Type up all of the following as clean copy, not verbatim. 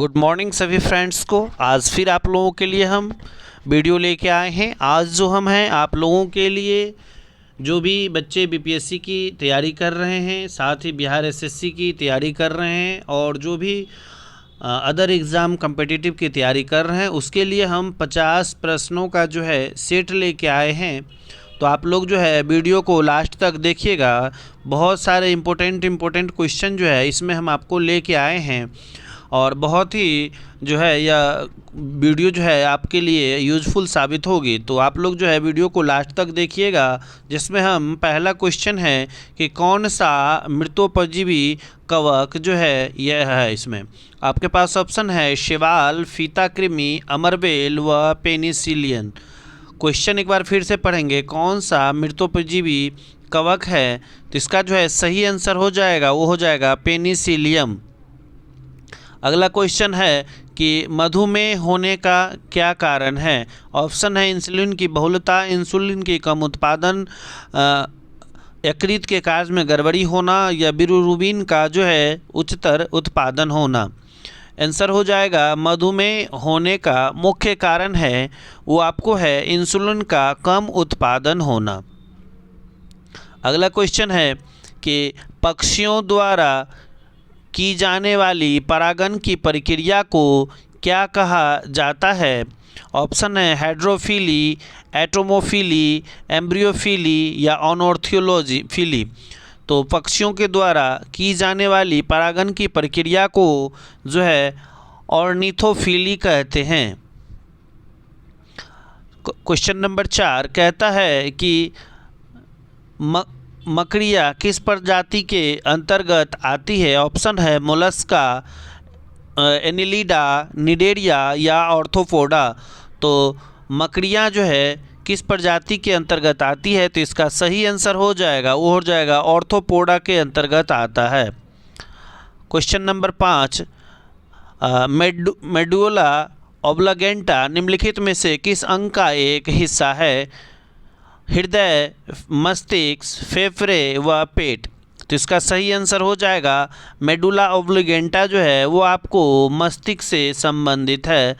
Good morning सभी friends को। आज फिर आप लोगों के लिए हम वीडियो लेके आए हैं। आज जो हम हैं आप लोगों के लिए जो भी बच्चे बीपीएससी की तैयारी कर रहे हैं, साथ ही बिहार एसएससी की तैयारी कर रहे हैं और जो भी अदर एग्ज़ाम कम्पिटिटिव की तैयारी कर रहे हैं, उसके लिए हम 50 प्रश्नों का जो है सेट लेके आए हैं। तो आप लोग जो है वीडियो को लास्ट तक देखिएगा। बहुत सारे इम्पोर्टेंट क्वेश्चन जो है इसमें हम आपको लेके आए हैं और बहुत ही जो है यह वीडियो जो है आपके लिए यूज़फुल साबित होगी। तो आप लोग जो है वीडियो को लास्ट तक देखिएगा, जिसमें हम पहला क्वेश्चन है कि कौन सा मृतोपजीवी कवक जो है यह है। इसमें आपके पास ऑप्शन है शैवाल, फीता कृमि, अमरबेल व पेनिसिलियन। क्वेश्चन एक बार फिर से पढ़ेंगे, कौन सा मृतोपजीवी कवक है। तो इसका जो है सही आंसर हो जाएगा वो हो जाएगा पेनिसिलियम। अगला क्वेश्चन है कि मधुमेह होने का क्या कारण है। ऑप्शन है इंसुलिन की बहुलता, इंसुलिन की कम उत्पादन, यकृत के कार्य में गड़बड़ी होना या बिलिरुबिन का जो है उच्चतर उत्पादन होना। आंसर हो जाएगा मधुमेह होने का मुख्य कारण है वो आपको है इंसुलिन का कम उत्पादन होना। अगला क्वेश्चन है कि पक्षियों द्वारा की जाने वाली परागण की प्रक्रिया को क्या कहा जाता है। ऑप्शन है हाइड्रोफिली, एटोमोफिली, एम्ब्रियोफिली या ऑनोर्थियोलॉजी। तो पक्षियों के द्वारा की जाने वाली परागण की प्रक्रिया को जो है ऑर्निथोफिली कहते हैं। क्वेश्चन नंबर 4 कहता है कि मकड़ियाँ किस प्रजाति के अंतर्गत आती है। ऑप्शन है मोलस्का, एनिलिडा, निडेरिया या ऑर्थोपोडा। तो मकड़ियाँ जो है किस प्रजाति के अंतर्गत आती है, तो इसका सही आंसर हो जाएगा वो हो जाएगा ऑर्थोपोडा के अंतर्गत आता है। क्वेश्चन नंबर 5 मेडुला ऑब्लागेंटा निम्नलिखित में से किस अंग का एक हिस्सा है। हृदय, मस्तिष्क, फेफड़े व पेट। तो इसका सही आंसर हो जाएगा मेडुला ऑब्लागेंटा जो है वो आपको मस्तिष्क से संबंधित है।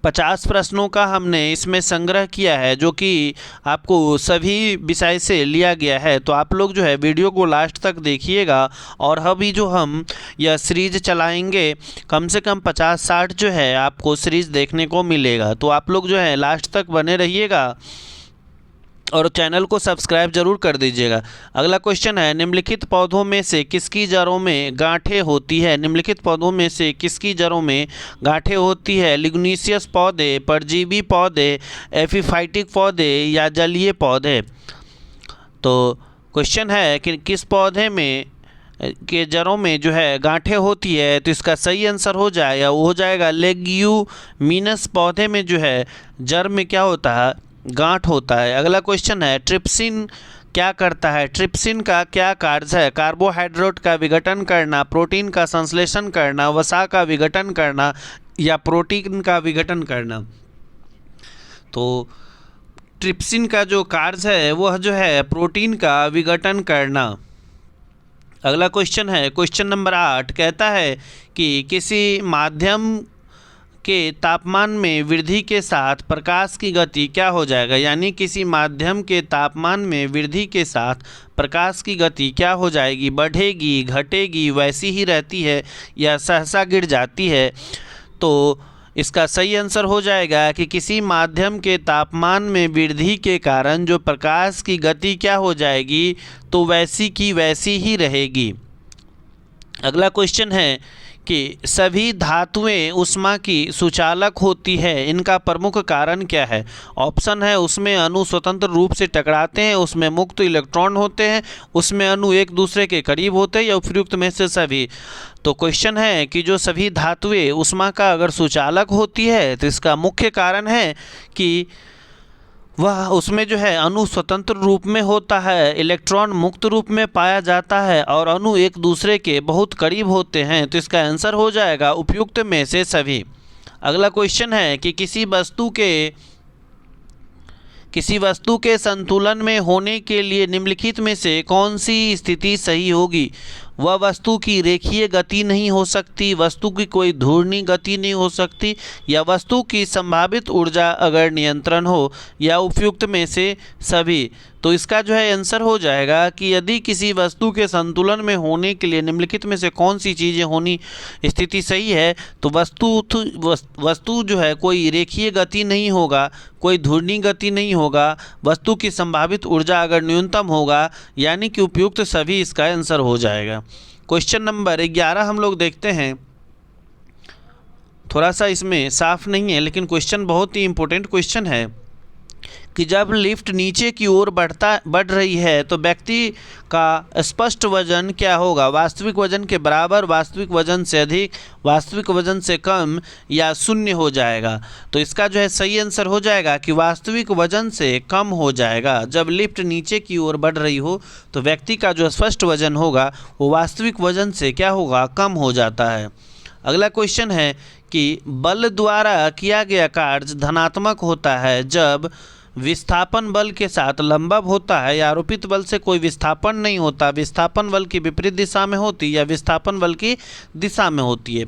50 प्रश्नों का हमने इसमें संग्रह किया है जो कि आपको सभी विषय से लिया गया है। तो आप लोग जो है वीडियो को लास्ट तक देखिएगा और अभी जो हम यह सीरीज चलाएंगे कम से कम 50-60 जो है आपको सीरीज देखने को मिलेगा। तो आप लोग जो है लास्ट तक बने रहिएगा और चैनल को सब्सक्राइब जरूर कर दीजिएगा। अगला क्वेश्चन है निम्नलिखित पौधों में से किसकी जड़ों में गांठें होती है। निम्नलिखित पौधों में से किसकी जड़ों में गांठें होती है। लिग्नोसियस पौधे, परजीवी पौधे, एपिफाइटिक पौधे या जलीय पौधे। तो क्वेश्चन है कि किस पौधे में के जड़ों में जो है गांठें होती है, तो इसका सही आंसर हो जाएगा वो हो जाएगा लेग्यूमिनस पौधे में जो है जड़ में क्या होता है गांठ होता है। अगला क्वेश्चन है ट्रिप्सिन क्या करता है। ट्रिप्सिन का क्या कार्य है। कार्बोहाइड्रेट का विघटन करना, प्रोटीन का संश्लेषण करना, वसा का विघटन करना या प्रोटीन का विघटन करना। तो ट्रिप्सिन का जो कार्य है वह जो है प्रोटीन का विघटन करना। अगला क्वेश्चन है क्वेश्चन नंबर 8 कहता है कि किसी माध्यम के तापमान में वृद्धि के साथ प्रकाश की गति क्या हो जाएगा। यानी किसी माध्यम के तापमान में वृद्धि के साथ प्रकाश की गति क्या हो जाएगी, बढ़ेगी, घटेगी, वैसी ही रहती है या सहसा गिर जाती है। तो इसका सही आंसर हो जाएगा कि किसी माध्यम के तापमान में वृद्धि के कारण जो प्रकाश की गति क्या हो जाएगी तो वैसी की वैसी ही रहेगी। अगला क्वेश्चन है कि सभी धातुएं ऊष्मा की सुचालक होती है, इनका प्रमुख कारण क्या है। ऑप्शन है उसमें अणु स्वतंत्र रूप से टकराते हैं, उसमें मुक्त इलेक्ट्रॉन होते हैं, उसमें अणु एक दूसरे के करीब होते हैं या उपयुक्त में से सभी। तो क्वेश्चन है कि जो सभी धातुएं ऊष्मा का अगर सुचालक होती है तो इसका मुख्य कारण है कि वह उसमें जो है अणु स्वतंत्र रूप में होता है, इलेक्ट्रॉन मुक्त रूप में पाया जाता है और अणु एक दूसरे के बहुत करीब होते हैं। तो इसका आंसर हो जाएगा उपयुक्त में से सभी। अगला क्वेश्चन है कि किसी वस्तु के संतुलन में होने के लिए निम्नलिखित में से कौन सी स्थिति सही होगी। वह वस्तु की रेखीय गति नहीं हो सकती, वस्तु की कोई घूर्णी गति नहीं हो सकती, या वस्तु की संभावित ऊर्जा अगर नियंत्रण हो, या उपयुक्त में से सभी। तो इसका जो है आंसर हो जाएगा कि यदि किसी वस्तु के संतुलन में होने के लिए निम्नलिखित में से कौन सी चीज़ें होनी स्थिति सही है, तो वस्तु जो है कोई रेखीय गति नहीं होगा, कोई घूर्णी गति नहीं होगा, वस्तु की संभावित ऊर्जा अगर न्यूनतम होगा, यानी कि उपयुक्त सभी इसका आंसर हो जाएगा। क्वेश्चन नंबर 11 हम लोग देखते हैं। थोड़ा सा इसमें साफ नहीं है, लेकिन क्वेश्चन बहुत ही इंपॉर्टेंट क्वेश्चन है कि जब लिफ्ट नीचे की ओर बढ़ रही है तो व्यक्ति का स्पष्ट वजन क्या होगा? वास्तविक वजन के बराबर, वास्तविक वजन से अधिक, वास्तविक वजन से कम, या शून्य हो जाएगा। तो इसका जो है सही आंसर हो जाएगा कि वास्तविक वजन से कम हो जाएगा। जब लिफ्ट नीचे की ओर बढ़ रही हो तो व्यक्ति का जो स्पष्ट वजन होगा वो वास्तविक वजन से क्या होगा? कम हो जाता है। अगला क्वेश्चन है कि बल द्वारा किया गया कार्य धनात्मक होता है जब विस्थापन बल के साथ लंबव होता है, या आरोपित बल से कोई विस्थापन नहीं होता, विस्थापन बल की विपरीत दिशा में होती, या विस्थापन बल की दिशा में होती है।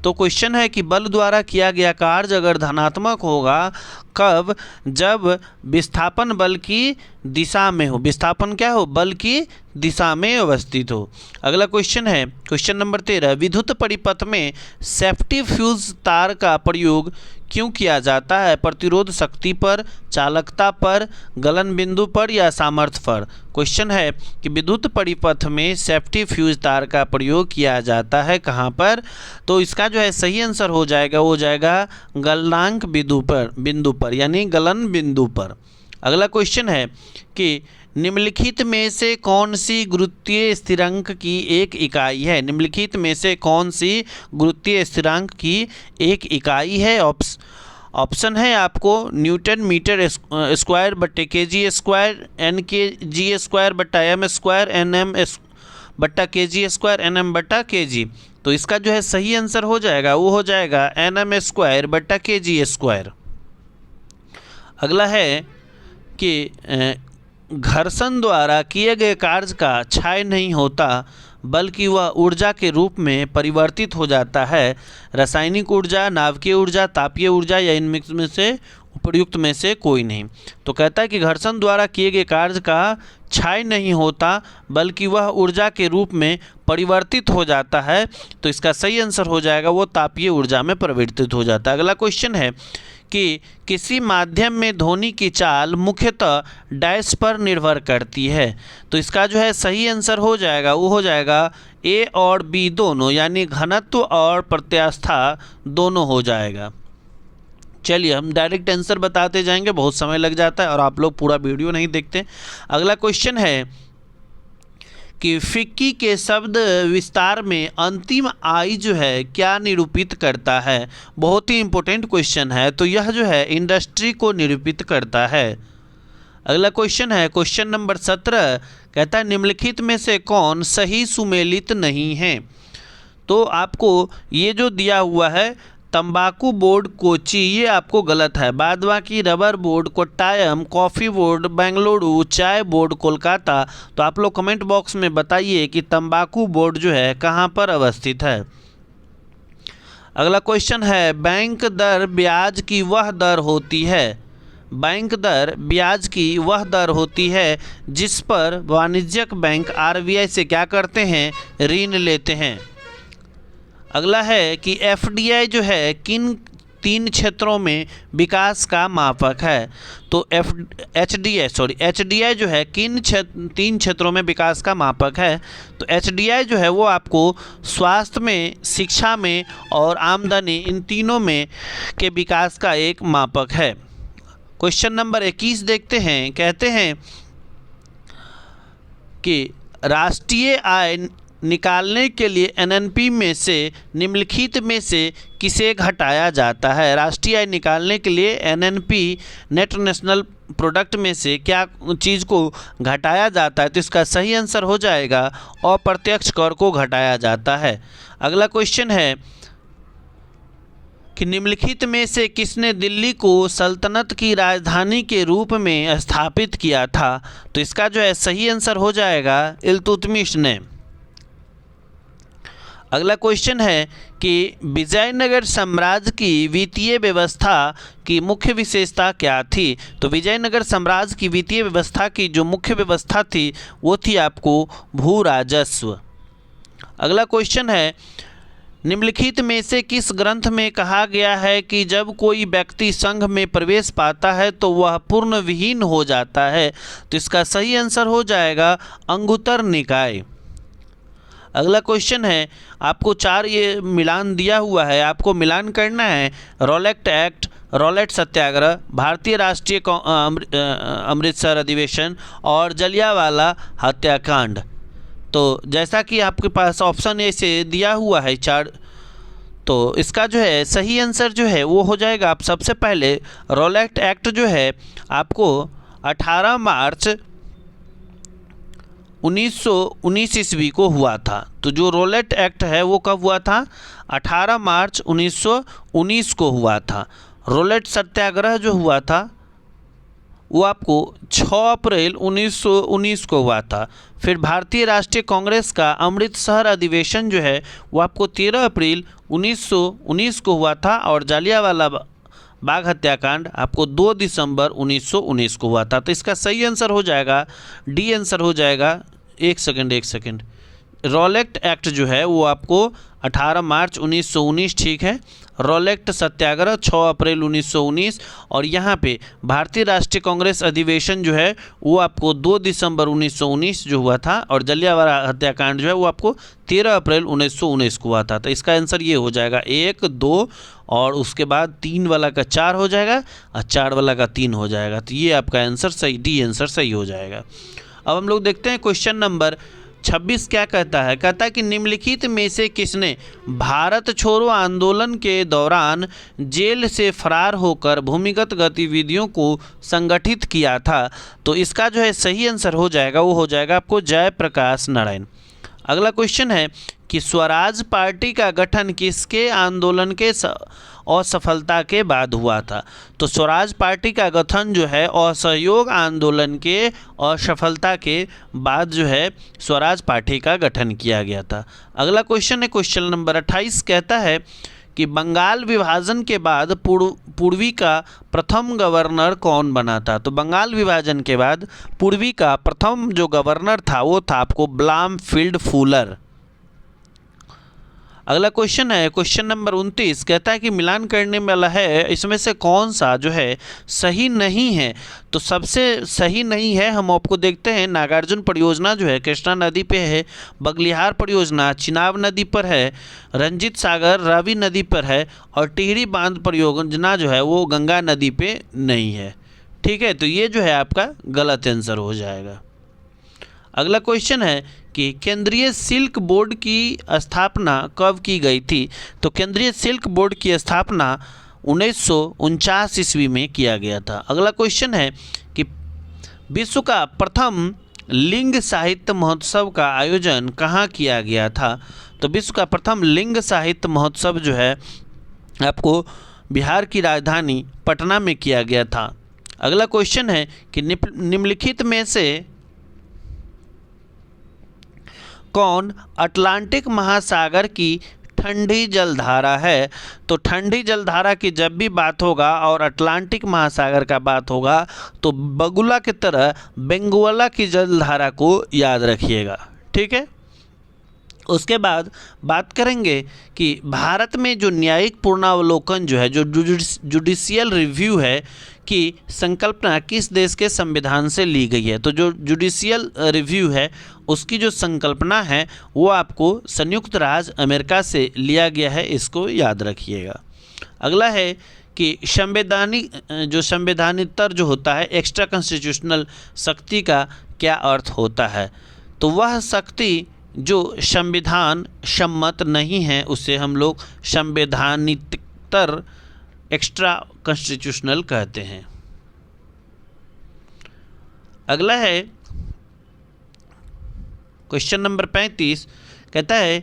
तो क्वेश्चन है कि बल द्वारा किया गया कार्य अगर धनात्मक होगा कब? जब विस्थापन बल की दिशा में हो। विस्थापन क्या हो? बल की दिशा में अवस्थित हो। अगला क्वेश्चन है क्वेश्चन नंबर 13। विद्युत परिपथ में सेफ्टी फ्यूज तार का प्रयोग क्यों किया जाता है? प्रतिरोध शक्ति पर, चालकता पर, गलन बिंदु पर, या सामर्थ्य पर। क्वेश्चन है कि विद्युत परिपथ में सेफ्टी फ्यूज तार का प्रयोग किया जाता है कहाँ पर? तो इसका जो है सही आंसर हो जाएगा, वो हो जाएगा गलनांक बिंदु पर, यानी गलन बिंदु पर। अगला क्वेश्चन है कि निम्नलिखित में से कौन सी गुरुत्वीय स्थिरांक की एक इकाई है? निम्नलिखित में से कौन सी गुरुत्वीय स्थिरांक की एक इकाई है? ऑप्शन है आपको न्यूटन मीटर स्क्वायर बट्टे केजी स्क्वायर, एन के जी स्क्वायर बट्टा एम स्क्वायर, एन एम बट्टा केजी स्क्वायर, एन एम बट्टा केजी। तो इसका जो है सही आंसर हो जाएगा, वो हो जाएगा एन एम स्क्वायर बट्टा केजी स्क्वायर। अगला है कि घर्षण द्वारा किए गए कार्य का क्षय नहीं होता बल्कि वह ऊर्जा के रूप में परिवर्तित हो जाता है। रासायनिक ऊर्जा, नाभिकीय ऊर्जा, तापीय ऊर्जा, या इनमें में से उपयुक्त में से कोई नहीं। तो कहता है कि घर्षण द्वारा किए गए कार्य का क्षय नहीं होता बल्कि वह ऊर्जा के रूप में परिवर्तित हो जाता है। तो इसका सही आंसर हो जाएगा, वो तापीय ऊर्जा में परिवर्तित हो जाता है। अगला क्वेश्चन है कि किसी माध्यम में ध्वनि की चाल मुख्यतः डैश पर निर्भर करती है। तो इसका जो है सही आंसर हो जाएगा, वो हो जाएगा ए और बी दोनों, यानी घनत्व और प्रत्यास्था दोनों हो जाएगा। चलिए हम डायरेक्ट आंसर बताते जाएंगे, बहुत समय लग जाता है और आप लोग पूरा वीडियो नहीं देखते। अगला क्वेश्चन है कि फिक्की के शब्द विस्तार में अंतिम आई जो है क्या निरूपित करता है? बहुत ही इंपॉर्टेंट क्वेश्चन है। तो यह जो है इंडस्ट्री को निरूपित करता है। अगला क्वेश्चन है क्वेश्चन नंबर 17। कहता है निम्नलिखित में से कौन सही सुमेलित नहीं है? तो आपको ये जो दिया हुआ है तंबाकू बोर्ड कोची, ये आपको गलत है। बाद बाकी rubber board Kottayam, coffee board Bengaluru, चाय बोर्ड कोलकाता। तो आप लोग कमेंट बॉक्स में बताइए कि तंबाकू बोर्ड जो है कहाँ पर अवस्थित है। अगला क्वेश्चन है बैंक दर ब्याज की वह दर होती है। बैंक दर ब्याज की वह दर होती है जिस पर वाणिज्यिक बैंक आरबीआई से क्या करते हैं? ऋण लेते हैं। अगला है कि एफडीआई जो है किन 3 क्षेत्रों में विकास का मापक है? तो एचडीआई जो है किन 3 क्षेत्रों में विकास का मापक है? तो एचडीआई जो है वो आपको स्वास्थ्य में, शिक्षा में और आमदनी, इन तीनों में के विकास का एक मापक है। क्वेश्चन नंबर 21 देखते हैं। कहते हैं कि राष्ट्रीय आय निकालने के लिए एनएनपी में से निम्नलिखित में से किसे घटाया जाता है? राष्ट्रीय आय निकालने के लिए एनएनपी, नेट नेशनल प्रोडक्ट में से क्या चीज़ को घटाया जाता है? तो इसका सही आंसर हो जाएगा अप्रत्यक्ष कर को घटाया जाता है। अगला क्वेश्चन है कि निम्नलिखित में से किसने दिल्ली को सल्तनत की राजधानी के रूप में स्थापित किया था? तो इसका जो है सही आंसर हो जाएगा इल्तुतमिश ने। अगला क्वेश्चन है कि विजयनगर साम्राज्य की वित्तीय व्यवस्था की मुख्य विशेषता क्या थी। तो विजयनगर साम्राज्य की वित्तीय व्यवस्था की जो मुख्य व्यवस्था थी वो थी आपको भू राजस्व। अगला क्वेश्चन है, निम्नलिखित में से किस ग्रंथ में कहा गया है कि जब कोई व्यक्ति संघ में प्रवेश पाता है तो वह पूर्ण विहीन हो जाता है। तो इसका सही आंसर हो जाएगा अंगुत्तर निकाय। अगला क्वेश्चन है, आपको 4 ये मिलान दिया हुआ है, आपको मिलान करना है। रॉलेट एक्ट, रॉलेट सत्याग्रह, भारतीय राष्ट्रीय अमृतसर अधिवेशन और जलियांवाला हत्याकांड। तो जैसा कि आपके पास ऑप्शन ए से दिया हुआ है 4, तो इसका जो है सही आंसर जो है वो हो जाएगा। आप सबसे पहले रॉलेट एक्ट जो है आपको 18 मार्च 1919 ईस्वी को हुआ था। तो जो रॉलेट एक्ट है वो कब हुआ था? 18 मार्च 1919 को हुआ था। रॉलेट सत्याग्रह जो हुआ था वो आपको 6 अप्रैल 1919 को हुआ था। फिर भारतीय राष्ट्रीय कांग्रेस का अमृतसर अधिवेशन जो है वो आपको 13 अप्रैल 1919 को हुआ था। और जालियांवाला बाग हत्याकांड आपको 2 दिसंबर 1919 को हुआ था। तो इसका सही आंसर हो जाएगा डी आंसर हो जाएगा। एक सेकंड, रॉलेट एक्ट जो है वो आपको 18 मार्च 1919 ठीक है। रॉलेट सत्याग्रह 6 अप्रैल 1919 और यहाँ पे भारतीय राष्ट्रीय कांग्रेस अधिवेशन जो है वो आपको 2 दिसंबर 1919 जो हुआ था। और जलियांवाला हत्याकांड जो है वो आपको 13 अप्रैल 1919 को हुआ था। तो इसका आंसर ये हो जाएगा 1, 2 और उसके बाद 3 वाला का 4 हो जाएगा और 4 वाला का 3 हो जाएगा। तो ये आपका आंसर सही, डी आंसर सही हो जाएगा। अब हम लोग देखते हैं क्वेश्चन नंबर 26 क्या कहता है। कहता है कि निम्नलिखित में से किसने भारत छोड़ो आंदोलन के दौरान जेल से फरार होकर भूमिगत गतिविधियों को संगठित किया था। तो इसका जो है सही आंसर हो जाएगा वो हो जाएगा आपको जयप्रकाश नारायण। अगला क्वेश्चन है कि स्वराज पार्टी का गठन किसके आंदोलन के असफलता के बाद हुआ था। तो स्वराज पार्टी का गठन जो है असहयोग आंदोलन के असफलता के बाद जो है स्वराज पार्टी का गठन किया गया था। अगला क्वेश्चन है क्वेश्चन नंबर 28 कहता है कि बंगाल विभाजन के बाद पूर्वी का प्रथम गवर्नर कौन बना था। तो बंगाल विभाजन के बाद पूर्वी का प्रथम जो गवर्नर था वो था आपको ब्लामफील्ड फुलर। अगला क्वेश्चन है क्वेश्चन नंबर 29 कहता है कि मिलान करने वाला है इसमें से कौन सा जो है सही नहीं है। तो सबसे सही नहीं है हम आपको देखते हैं, नागार्जुन परियोजना जो है कृष्णा नदी पे है, बगलिहार परियोजना चिनाब नदी पर है, रंजीत सागर रावी नदी पर है और टिहरी बांध परियोजना जो है वो गंगा नदी पे नहीं है। ठीक है, तो ये जो है आपका गलत आंसर हो जाएगा। अगला क्वेश्चन है कि केंद्रीय सिल्क बोर्ड की स्थापना कब की गई थी। तो केंद्रीय सिल्क बोर्ड की स्थापना 1949 ईस्वी में किया गया था। अगला क्वेश्चन है कि विश्व का प्रथम लिंग साहित्य महोत्सव का आयोजन कहाँ किया गया था। तो विश्व का प्रथम लिंग साहित्य महोत्सव जो है आपको बिहार की राजधानी पटना में किया गया था। अगला क्वेश्चन है कि निम्नलिखित में से कौन अटलांटिक महासागर की ठंडी जलधारा है। तो ठंडी जलधारा की जब भी बात होगा और अटलांटिक महासागर का बात होगा तो बगुला की तरह बेंगुएला की जलधारा को याद रखिएगा। ठीक है, उसके बाद बात करेंगे कि भारत में जो न्यायिक पूर्णावलोकन जो है जो जुडिशियल रिव्यू है की संकल्पना किस देश के संविधान से ली गई है। तो जो जुडिशियल रिव्यू है उसकी जो संकल्पना है वो आपको संयुक्त राज्य अमेरिका से लिया गया है, इसको याद रखिएगा। अगला है कि संवैधानितर जो होता है एक्स्ट्रा कॉन्स्टिट्यूशनल शक्ति का क्या अर्थ होता है। तो वह शक्ति जो संविधान सम्मत नहीं है उसे हम लोग संवैधानितर एक्स्ट्रा कॉन्स्टिट्यूशनल कहते हैं। अगला है क्वेश्चन नंबर 35 कहता है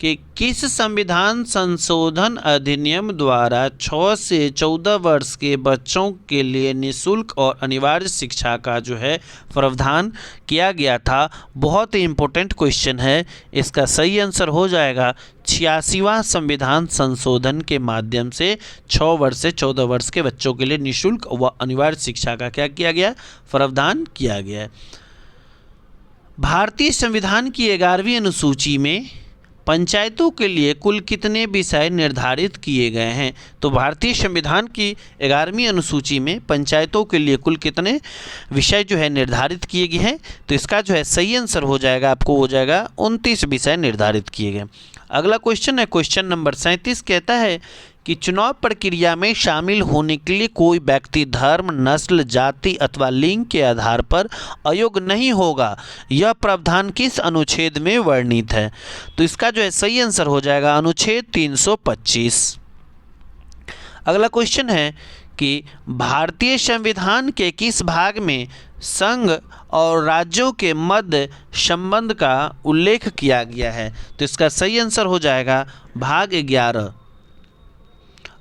कि किस संविधान संशोधन अधिनियम द्वारा 6 से 14 वर्ष के बच्चों के लिए निःशुल्क और अनिवार्य शिक्षा का जो है प्रावधान किया गया था। बहुत ही इम्पोर्टेंट क्वेश्चन है। इसका सही आंसर हो जाएगा 86वां संविधान संशोधन के माध्यम से 6 वर्ष से 14 वर्ष के बच्चों के लिए निःशुल्क व अनिवार्य शिक्षा का क्या किया गया, प्रावधान किया गया। भारतीय संविधान की 11वीं अनुसूची में पंचायतों के लिए कुल कितने विषय निर्धारित किए गए हैं? तो भारतीय संविधान की 11वीं अनुसूची में पंचायतों के लिए कुल कितने विषय जो है निर्धारित किए गए हैं? तो इसका जो है सही आंसर हो जाएगा, आपको हो जाएगा 29 विषय निर्धारित किए गए। अगला क्वेश्चन है क्वेश्चन नंबर 37, कहता है कि चुनाव प्रक्रिया में शामिल होने के लिए कोई व्यक्ति धर्म, नस्ल, जाति अथवा लिंग के आधार पर अयोग्य नहीं होगा। यह प्रावधान किस अनुच्छेद में वर्णित है? तो इसका जो है सही आंसर हो जाएगा अनुच्छेद 325। अगला क्वेश्चन है कि भारतीय संविधान के किस भाग में संघ और राज्यों के मध्य संबंध का उल्लेख किया गया है? तो इसका सही आंसर हो जाएगा भाग 11।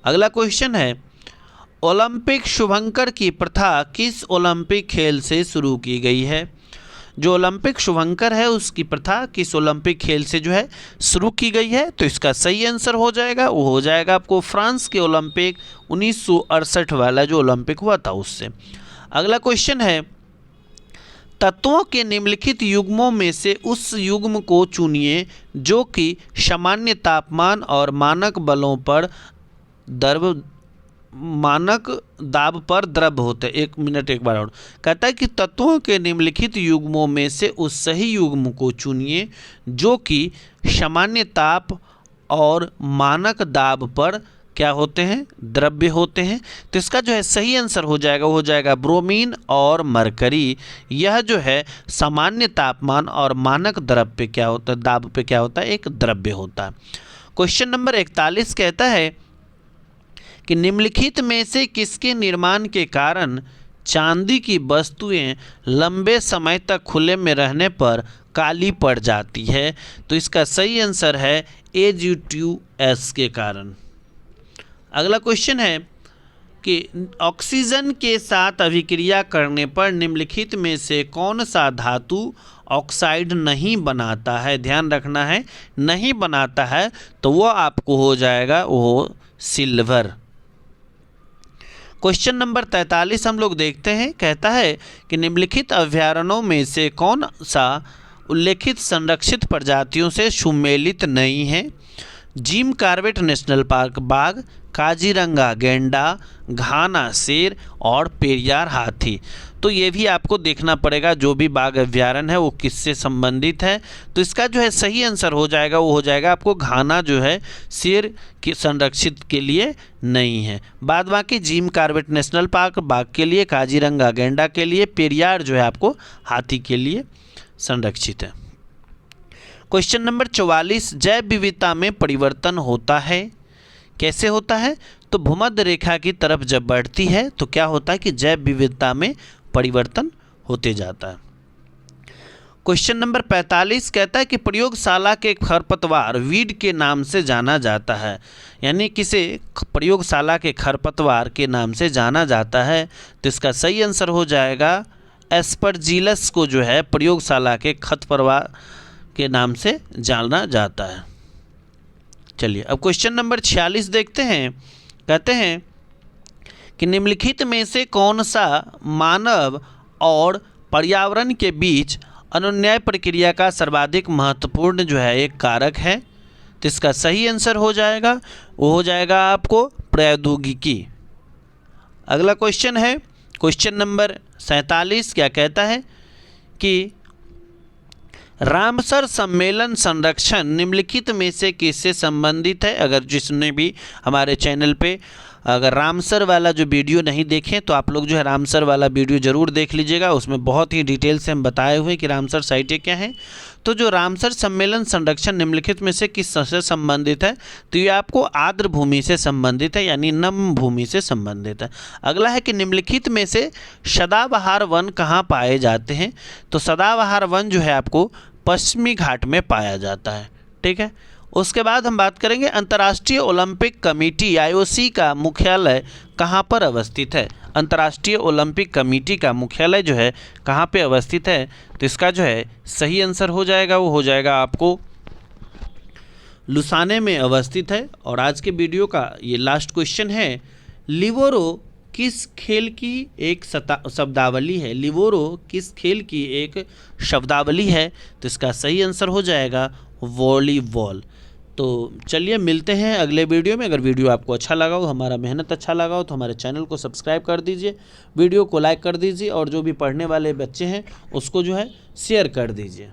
अगला क्वेश्चन है ओलंपिक शुभंकर की प्रथा किस ओलंपिक खेल से शुरू की गई है? जो ओलंपिक शुभंकर है उसकी प्रथा किस ओलंपिक खेल से जो है शुरू की गई है? तो इसका सही आंसर हो जाएगा, वो हो जाएगा आपको फ्रांस के ओलंपिक 1968 वाला जो ओलंपिक हुआ था उससे। अगला क्वेश्चन है तत्वों के निम्नलिखित युग्मों में से उस युग्म को चुनिए जो कि सामान्य तापमान और मानक बलों पर मानक दाब पर द्रव होते हैं। एक मिनट एक बार और कहता है कि तत्वों के निम्नलिखित युग्मों में से उस सही युग्म को चुनिए जो कि सामान्य ताप और मानक दाब पर क्या होते हैं, द्रव्य होते हैं। तो इसका जो है सही आंसर हो जाएगा, वो हो जाएगा ब्रोमीन और मरकरी। यह जो है सामान्य तापमान और मानक द्रव्य पे क्या होता है, दाब पे क्या होता है, एक द्रव्य होता है। क्वेश्चन नंबर 41 कहता है कि निम्नलिखित में से किसके निर्माण के कारण चांदी की वस्तुएं लंबे समय तक खुले में रहने पर काली पड़ जाती है? तो इसका सही आंसर है AgO2 के कारण। अगला क्वेश्चन है कि ऑक्सीजन के साथ अभिक्रिया करने पर निम्नलिखित में से कौन सा धातु ऑक्साइड नहीं बनाता है? ध्यान रखना है, नहीं बनाता है तो वो आपको हो जाएगा वो सिल्वर। क्वेश्चन नंबर 43 हम लोग देखते हैं, कहता है कि निम्नलिखित अभयारण्यों में से कौन सा उल्लेखित संरक्षित प्रजातियों से सुमेलित नहीं है? जिम कॉर्बेट नेशनल पार्क बाघ, काजीरंगा गैंडा, घाना शेर और पेरियार हाथी। तो ये भी आपको देखना पड़ेगा जो भी बाघ अभ्यारण्य है वो किससे संबंधित है। तो इसका जो है सही आंसर हो जाएगा, वो हो जाएगा आपको घाना जो है शेर की संरक्षित के लिए नहीं है। बाद बाकी जिम कॉर्बेट नेशनल पार्क बाघ के लिए, काजीरंगा गैंडा के लिए, पेरियार जो है आपको हाथी के लिए संरक्षित है। क्वेश्चन नंबर 44 जैव विविधता में परिवर्तन होता है, कैसे होता है? तो भूमध्य रेखा की तरफ जब बढ़ती है तो क्या होता है कि जैव विविधता में परिवर्तन होते जाता है। क्वेश्चन नंबर 45 कहता है कि प्रयोगशाला के खरपतवार वीड के नाम से जाना जाता है, यानी किसे प्रयोगशाला के खरपतवार के नाम से जाना जाता है? तो इसका सही आंसर हो जाएगा एस्परजिलस को जो है प्रयोगशाला के खरपतवार के नाम से जाना जाता है। चलिए अब क्वेश्चन नंबर 46 देखते हैं। कहते हैं कि निम्नलिखित में से कौन सा मानव और पर्यावरण के बीच अनुन्याय प्रक्रिया का सर्वाधिक महत्वपूर्ण जो है एक कारक है? तो इसका सही आंसर हो जाएगा, वो हो जाएगा आपको प्रौद्योगिकी। अगला क्वेश्चन है क्वेश्चन नंबर 47, क्या कहता है कि रामसर सम्मेलन संरक्षण निम्नलिखित में से किससे संबंधित है? अगर जिसने भी हमारे चैनल पे अगर रामसर वाला जो वीडियो नहीं देखें तो आप लोग जो है रामसर वाला वीडियो ज़रूर देख लीजिएगा, उसमें बहुत ही डिटेल से हम बताए हुए कि रामसर साइटें क्या हैं। तो जो रामसर सम्मेलन संरक्षण निम्नलिखित में से किस से संबंधित है? तो ये आपको आर्द्र भूमि से संबंधित है, यानी नम भूमि से संबंधित है। अगला है कि निम्नलिखित में से सदाबहार वन कहाँ पाए जाते हैं? तो सदाबहार वन जो है आपको पश्चिमी घाट में पाया जाता है, ठीक है। उसके बाद हम बात करेंगे अंतर्राष्ट्रीय ओलंपिक कमेटी आईओसी का मुख्यालय कहाँ पर अवस्थित है। अंतर्राष्ट्रीय ओलंपिक कमेटी का मुख्यालय जो है कहाँ पे अवस्थित है, तो इसका जो है सही आंसर हो जाएगा वो हो जाएगा आपको लुसाने में अवस्थित है। और आज के वीडियो का ये लास्ट क्वेश्चन है, लिबोरो किस खेल की एक शब्दावली है। लिबोरो किस खेल की एक शब्दावली है, तो इसका सही आंसर हो जाएगा वॉलीबॉल। तो चलिए मिलते हैं अगले वीडियो में। अगर वीडियो आपको अच्छा लगा हो, हमारा मेहनत अच्छा लगा हो, तो हमारे चैनल को सब्सक्राइब कर दीजिए, वीडियो को लाइक कर दीजिए और जो भी पढ़ने वाले बच्चे हैं उसको जो है शेयर कर दीजिए।